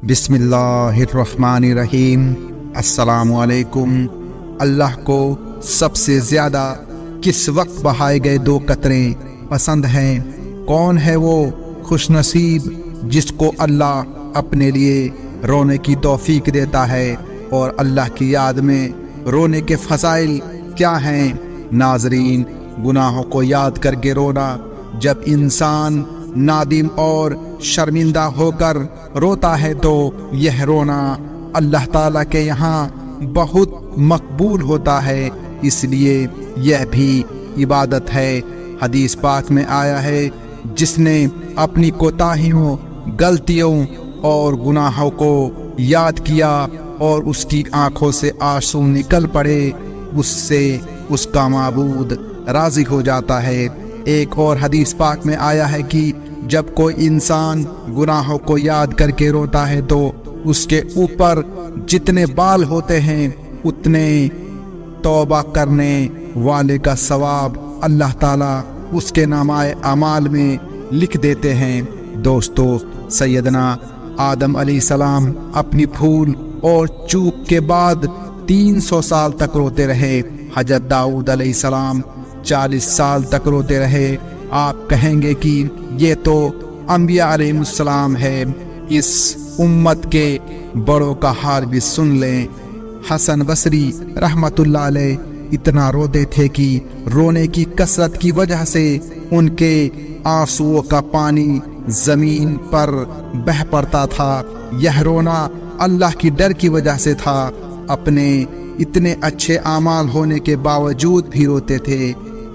بسم اللہ الرحمن الرحیم۔ السلام علیکم۔ اللہ کو سب سے زیادہ کس وقت بہائے گئے 2 قطرے پسند ہیں؟ کون ہے وہ خوش نصیب جس کو اللہ اپنے لیے رونے کی توفیق دیتا ہے؟ اور اللہ کی یاد میں رونے کے فضائل کیا ہیں؟ ناظرین، گناہوں کو یاد کر کے رونا، جب انسان نادم اور شرمندہ ہو کر روتا ہے تو یہ رونا اللہ تعالیٰ کے یہاں بہت مقبول ہوتا ہے، اس لیے یہ بھی عبادت ہے۔ حدیث پاک میں آیا ہے، جس نے اپنی کوتاہیوں، غلطیوں اور گناہوں کو یاد کیا اور اس کی آنکھوں سے آنسو نکل پڑے، اس سے اس کا معبود راضی ہو جاتا ہے۔ ایک اور حدیث پاک میں آیا ہے کہ جب کوئی انسان گناہوں کو یاد کر کے روتا ہے تو اس کے اوپر جتنے بال ہوتے ہیں اتنے توبہ کرنے والے کا ثواب اللہ تعالیٰ اس کے نامۂ اعمال میں لکھ دیتے ہیں۔ دوستو، سیدنا آدم علیہ السلام اپنی بھول اور چوک کے بعد 300 سال تک روتے رہے۔ حضرت داؤد علیہ السلام 40 سال تک روتے رہے۔ آپ کہیں گے کہ یہ تو انبیاء علیہ السلام ہے، اس امت کے بڑوں کا حال بھی سن لیں۔ حسن بصری رحمت اللہ علیہ اتنا روتے تھے کہ رونے کی کثرت کی وجہ سے ان کے آنسوؤں کا پانی زمین پر بہہ پڑتا تھا۔ یہ رونا اللہ کی ڈر کی وجہ سے تھا۔ اپنے اتنے اچھے اعمال ہونے کے باوجود بھی روتے تھے۔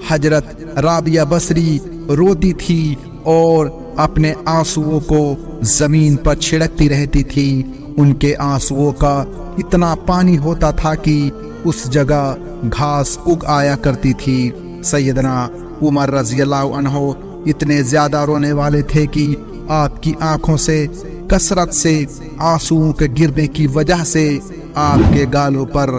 حضرت رابعہ بصری روتی تھی اور اپنے آنسوؤں کو زمین پر چھڑکتی رہتی تھی۔ ان کے آنسوؤں کا اتنا پانی ہوتا تھا کہ اس جگہ گھاس اگ آیا کرتی تھی۔ سیدنا عمر رضی اللہ عنہ اتنے زیادہ رونے والے تھے کہ آپ کی آنکھوں سے کثرت سے آنسوؤں کے گرنے کی وجہ سے آپ کے گالوں پر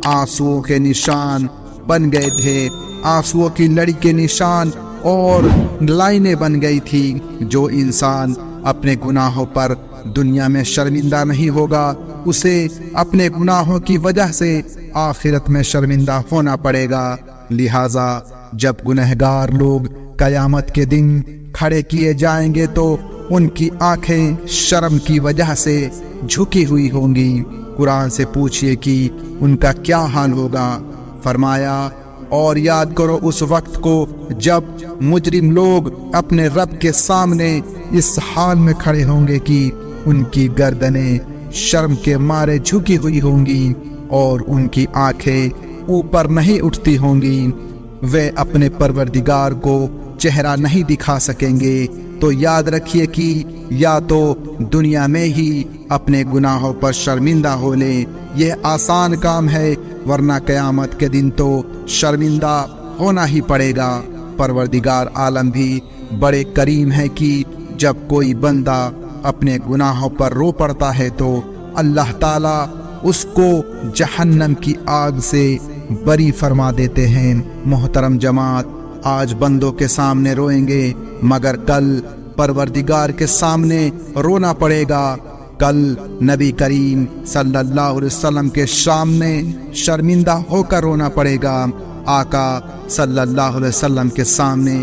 آنسوؤں کے نشان بن گئے تھے، آنسوؤں کی لڑی کے نشان اور لائنیں بن گئی تھی۔ جو انسان اپنے گناہوں پر دنیا میں شرمندہ نہیں ہوگا، اسے اپنے گناہوں کی وجہ سے آخرت میں شرمندہ ہونا پڑے گا۔ لہٰذا جب گنہگار لوگ قیامت کے دن کھڑے کیے جائیں گے تو ان کی آنکھیں شرم کی وجہ سے جھکی ہوئی ہوں گی۔ قرآن سے پوچھئے کہ ان کا کیا حال ہوگا؟ فرمایا، اور یاد کرو اس وقت کو جب مجرم لوگ اپنے رب کے سامنے اس حال میں کھڑے ہوں گے کہ ان کی گردنیں شرم کے مارے جھکی ہوئی ہوں گی اور ان کی آنکھیں اوپر نہیں اٹھتی ہوں گی۔ وہ اپنے پروردگار کو چہرہ نہیں دکھا سکیں گے۔ تو یاد رکھیے کہ یا تو دنیا میں ہی اپنے گناہوں پر شرمندہ ہو لیں، یہ آسان کام ہے، ورنہ قیامت کے دن تو شرمندہ ہونا ہی پڑے گا۔ پروردگار عالم بھی بڑے کریم ہے کہ جب کوئی بندہ اپنے گناہوں پر رو پڑتا ہے تو اللہ تعالیٰ اس کو جہنم کی آگ سے بری فرما دیتے ہیں۔ محترم جماعت، آج بندوں کے سامنے روئیں گے مگر کل پروردگار کے سامنے رونا پڑے گا۔ کل نبی کریم صلی اللہ علیہ وسلم کے سامنے شرمندہ ہو کر رونا پڑے گا۔ آقا صلی اللہ علیہ وسلم کے سامنے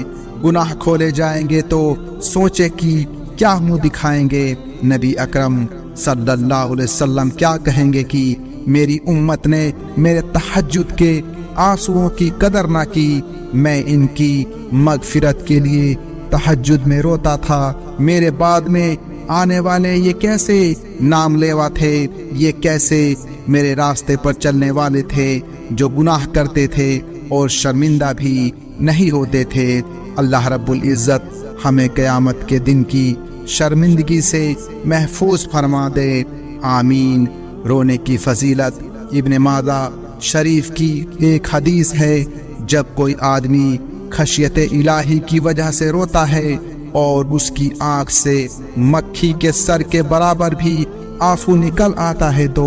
گناہ کھولے جائیں گے تو سوچے کہ کیا منہ دکھائیں گے۔ نبی اکرم صلی اللہ علیہ وسلم کیا کہیں گے کہ میری امت نے میرے تہجد کے آنسوؤں کی قدر نہ کی، میں ان کی مغفرت کے لیے تہجد میں روتا تھا، میرے بعد میں آنے والے یہ کیسے نام لیوا تھے، یہ کیسے میرے راستے پر چلنے والے تھے جو گناہ کرتے تھے اور شرمندہ بھی نہیں ہوتے تھے۔ اللہ رب العزت ہمیں قیامت کے دن کی شرمندگی سے محفوظ فرما دے، آمین۔ رونے کی فضیلت ابن ماجہ شریف کی ایک حدیث ہے، جب کوئی آدمی خشیت الہی کی وجہ سے روتا ہے اور اس کی آنکھ سے مکھی کے سر کے برابر بھی آنسو نکل آتا ہے تو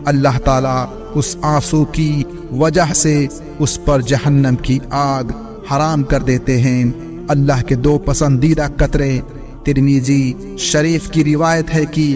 اللہ تعالیٰ اس آنسو کی وجہ سے اس پر جہنم کی آگ حرام کر دیتے ہیں۔ اللہ کے 2 پسندیدہ قطرے، ترمذی شریف کی روایت ہے کہ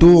2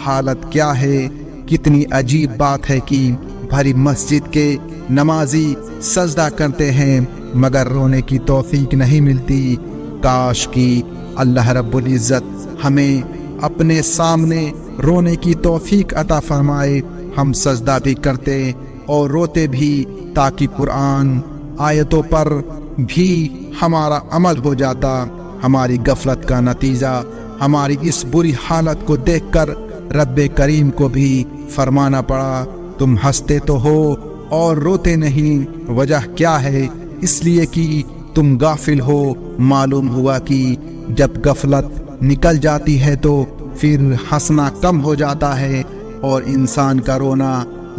حالت کیا ہے۔ کتنی عجیب بات ہے کہ بھری مسجد کے نمازی سجدہ کرتے ہیں مگر رونے کی توفیق نہیں ملتی۔ کاش کہ اللہ رب العزت ہمیں اپنے سامنے رونے کی توفیق عطا فرمائے، ہم سجدہ بھی کرتے اور روتے بھی، تاکہ قرآن آیتوں پر بھی ہمارا عمل ہو جاتا۔ ہماری غفلت کا نتیجہ ہماری اس بری حالت کو دیکھ کر رب کریم کو بھی فرمانا پڑا، تم ہنستے تو ہو اور روتے نہیں، وجہ کیا ہے؟ اس لیے کہ تم غافل ہو۔ معلوم ہوا کہ جب غفلت نکل جاتی ہے تو پھر ہنسنا کم ہو جاتا ہے اور انسان کا رونا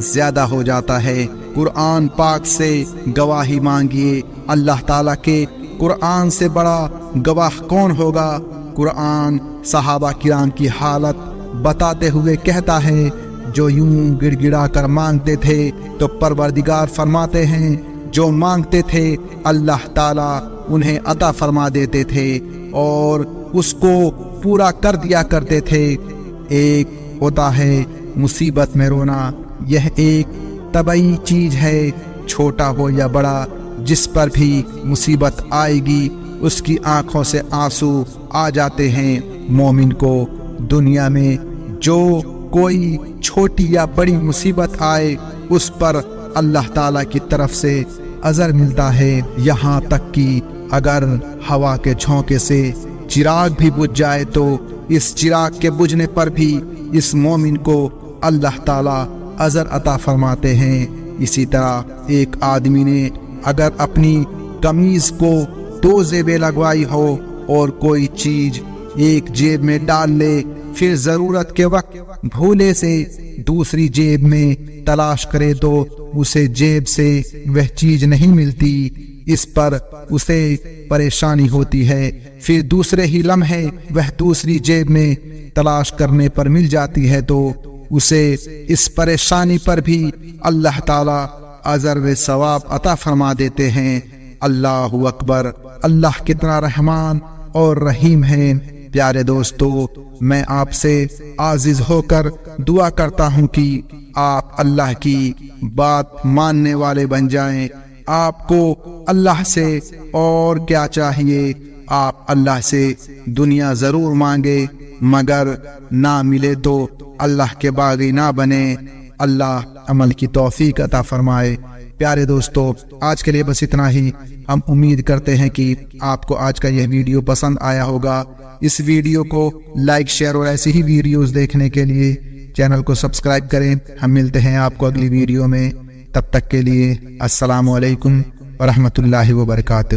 زیادہ ہو جاتا ہے۔ قرآن پاک سے گواہی مانگیے، اللہ تعالیٰ کے قرآن سے بڑا گواہ کون ہوگا؟ قرآن صحابہ کرام کی حالت بتاتے ہوئے کہتا ہے، جو یوں گڑ گڑا کر مانگتے تھے تو پروردگار فرماتے ہیں جو مانگتے تھے اللہ تعالیٰ انہیں عطا فرما دیتے تھے اور اس کو پورا کر دیا کرتے تھے۔ ایک ہوتا ہے مصیبت میں رونا، یہ ایک طبعی چیز ہے، چھوٹا ہو یا بڑا، جس پر بھی مصیبت آئے گی اس کی آنکھوں سے آنسو آ جاتے ہیں۔ مومن کو دنیا میں جو کوئی چھوٹی یا بڑی مصیبت آئے اس پر اللہ تعالیٰ کی طرف سے اجر ملتا ہے، یہاں تک کہ اگر ہوا کے جھونکے سے چراغ بھی بجھ جائے تو اس چراغ کے بجھنے پر بھی اس مومن کو اللہ تعالیٰ اجر عطا فرماتے ہیں۔ اسی طرح ایک آدمی نے اگر اپنی قمیض کو 2 جیبیں لگوائی ہو اور کوئی چیز ایک جیب میں ڈال لے، پھر ضرورت کے وقت بھولے سے دوسری جیب میں تلاش کرے تو اسے جیب سے وہ چیز نہیں ملتی، اس پر اسے پریشانی ہوتی ہے، پھر دوسرے ہی لمحے وہ دوسری جیب میں تلاش کرنے پر مل جاتی ہے تو اسے اس پریشانی پر بھی اللہ تعالیٰ اجر و ثواب عطا فرما دیتے ہیں۔ اللہ اکبر، اللہ کتنا رحمان اور رحیم ہے۔ پیارے دوستو، میں آپ سے عاجز ہو کر دعا کرتا ہوں کہ آپ اللہ کی بات ماننے والے بن جائیں۔ آپ کو اللہ سے اور کیا چاہیے؟ آپ اللہ سے دنیا ضرور مانگے مگر نہ ملے تو اللہ کے باغی نہ بنے۔ اللہ عمل کی توفیق عطا فرمائے۔ پیارے دوستو، آج کے لیے بس اتنا ہی۔ ہم امید کرتے ہیں کہ آپ کو آج کا یہ ویڈیو پسند آیا ہوگا۔ اس ویڈیو کو لائک، شیئر اور ایسی ہی ویڈیوز دیکھنے کے لیے چینل کو سبسکرائب کریں۔ ہم ملتے ہیں آپ کو اگلی ویڈیو میں، تب تک کے لیے السلام علیکم ورحمۃ اللہ وبرکاتہ۔